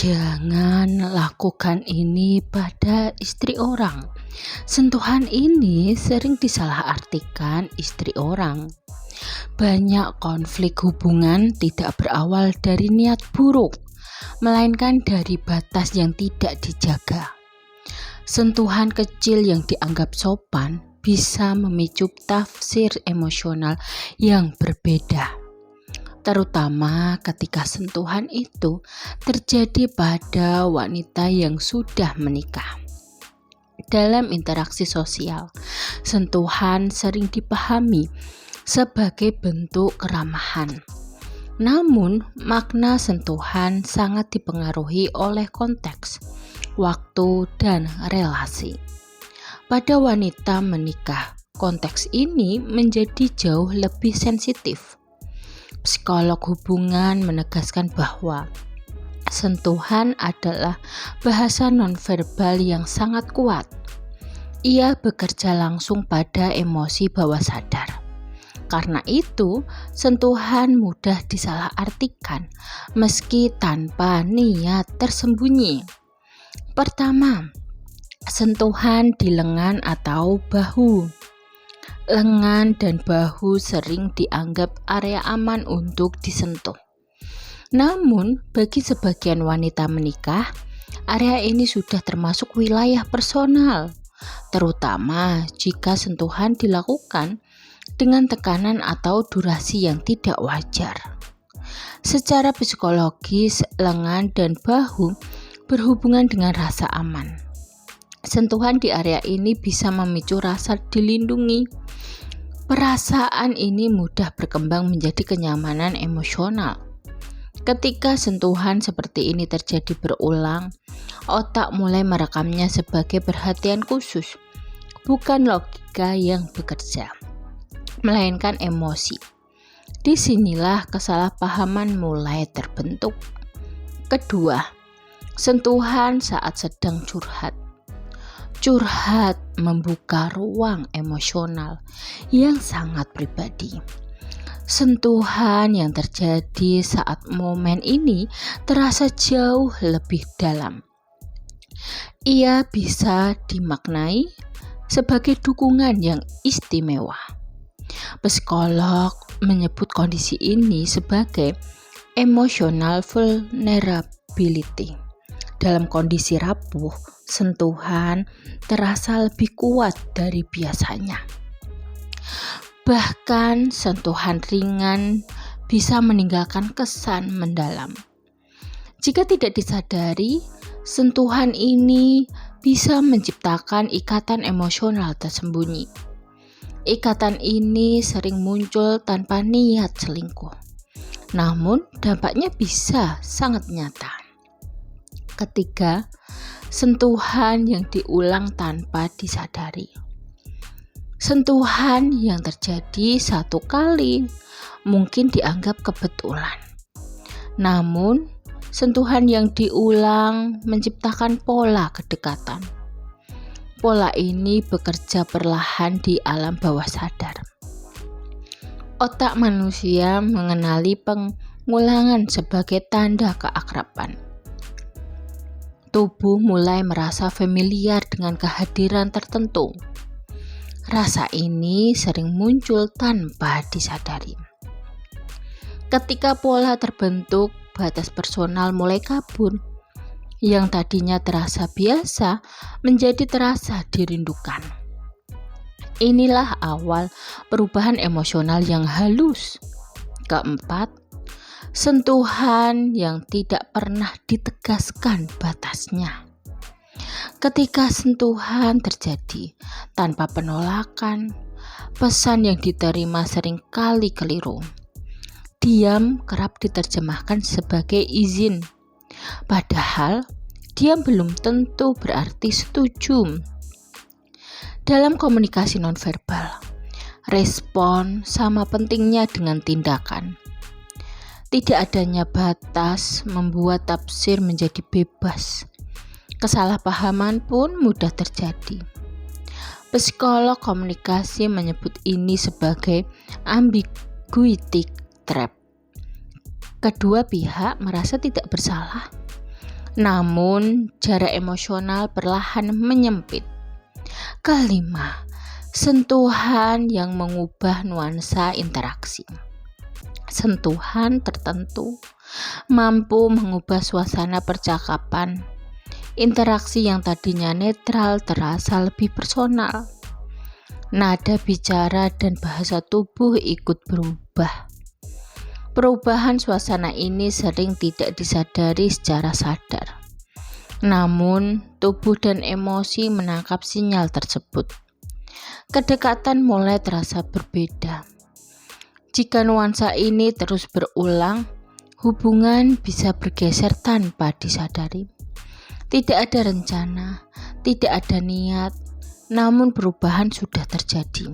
Jangan lakukan ini pada istri orang. Sentuhan ini sering disalahartikan istri orang. Banyak konflik hubungan tidak berawal dari niat buruk, melainkan dari batas yang tidak dijaga. Sentuhan kecil yang dianggap sopan bisa memicu tafsir emosional yang berbeda, terutama ketika sentuhan itu terjadi pada wanita yang sudah menikah. Dalam interaksi sosial, sentuhan sering dipahami sebagai bentuk keramahan. Namun, makna sentuhan sangat dipengaruhi oleh konteks, waktu, dan relasi. Pada wanita menikah, konteks ini menjadi jauh lebih sensitif. Psikolog hubungan menegaskan bahwa sentuhan adalah bahasa nonverbal yang sangat kuat. Ia bekerja langsung pada emosi bawah sadar. Karena itu, sentuhan mudah disalahartikan meski tanpa niat tersembunyi. Pertama, sentuhan di lengan atau bahu. Lengan dan bahu sering dianggap area aman untuk disentuh. Namun, bagi sebagian wanita menikah, area ini sudah termasuk wilayah personal, terutama jika sentuhan dilakukan dengan tekanan atau durasi yang tidak wajar. Secara psikologis, lengan dan bahu berhubungan dengan rasa aman. Sentuhan di area ini bisa memicu rasa dilindungi. Perasaan ini mudah berkembang menjadi kenyamanan emosional. Ketika sentuhan seperti ini terjadi berulang, otak mulai merekamnya sebagai perhatian khusus, bukan logika yang bekerja, melainkan emosi. Disinilah kesalahpahaman mulai terbentuk. Kedua, sentuhan saat sedang curhat. Curhat membuka ruang emosional yang sangat pribadi. Sentuhan yang terjadi saat momen ini terasa jauh lebih dalam. Ia bisa dimaknai sebagai dukungan yang istimewa. Psikolog menyebut kondisi ini sebagai emotional vulnerability. Dalam kondisi rapuh, sentuhan terasa lebih kuat dari biasanya. Bahkan sentuhan ringan bisa meninggalkan kesan mendalam. Jika tidak disadari, sentuhan ini bisa menciptakan ikatan emosional tersembunyi. Ikatan ini sering muncul tanpa niat selingkuh, namun dampaknya bisa sangat nyata. Ketiga, sentuhan yang diulang tanpa disadari. Sentuhan yang terjadi satu kali mungkin dianggap kebetulan. Namun, sentuhan yang diulang menciptakan pola kedekatan. Pola ini bekerja perlahan di alam bawah sadar. Otak manusia mengenali pengulangan sebagai tanda keakraban. Tubuh mulai merasa familiar dengan kehadiran tertentu. Rasa ini sering muncul tanpa disadari. Ketika pola terbentuk, batas personal mulai kabur. Yang tadinya terasa biasa menjadi terasa dirindukan. Inilah awal perubahan emosional yang halus. Keempat, sentuhan yang tidak pernah ditegaskan batasnya. Ketika sentuhan terjadi tanpa penolakan, pesan yang diterima seringkali keliru. Diam kerap diterjemahkan sebagai izin, padahal diam belum tentu berarti setuju. Dalam komunikasi nonverbal, respon sama pentingnya dengan tindakan. Tidak adanya batas membuat tafsir menjadi bebas. Kesalahpahaman pun mudah terjadi. Psikolog komunikasi menyebut ini sebagai ambiguity trap. Kedua pihak merasa tidak bersalah, namun jarak emosional perlahan menyempit. Kelima, sentuhan yang mengubah nuansa interaksi. Sentuhan tertentu mampu mengubah suasana percakapan. Interaksi yang tadinya netral terasa lebih personal. Nada bicara dan bahasa tubuh ikut berubah. Perubahan suasana ini sering tidak disadari secara sadar. Namun, tubuh dan emosi menangkap sinyal tersebut. Kedekatan mulai terasa berbeda. Jika nuansa ini terus berulang, hubungan bisa bergeser tanpa disadari. Tidak ada rencana, tidak ada niat, namun perubahan sudah terjadi.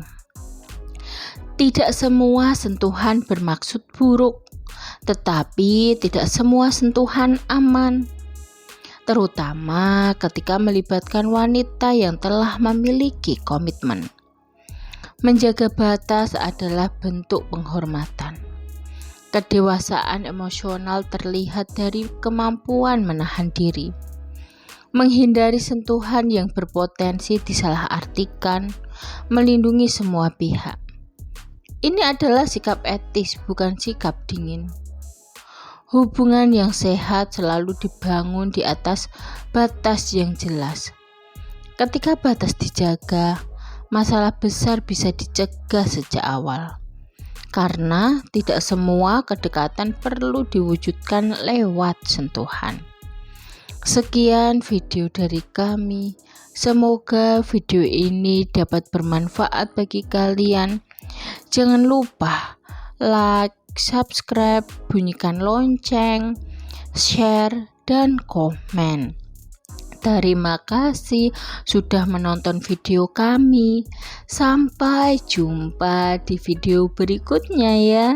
Tidak semua sentuhan bermaksud buruk, tetapi tidak semua sentuhan aman. Terutama ketika melibatkan wanita yang telah memiliki komitmen. Menjaga batas adalah bentuk penghormatan. Kedewasaan emosional terlihat dari kemampuan menahan diri. Menghindari sentuhan yang berpotensi disalahartikan, melindungi semua pihak. Ini adalah sikap etis, bukan sikap dingin. Hubungan yang sehat selalu dibangun di atas batas yang jelas. Ketika batas dijaga, masalah besar bisa dicegah sejak awal. Karena tidak semua kedekatan perlu diwujudkan lewat sentuhan. Sekian video dari kami. Semoga video ini dapat bermanfaat bagi kalian. Jangan lupa like, subscribe, bunyikan lonceng, share, dan komen. Terima kasih sudah menonton video kami. Sampai jumpa di video berikutnya ya.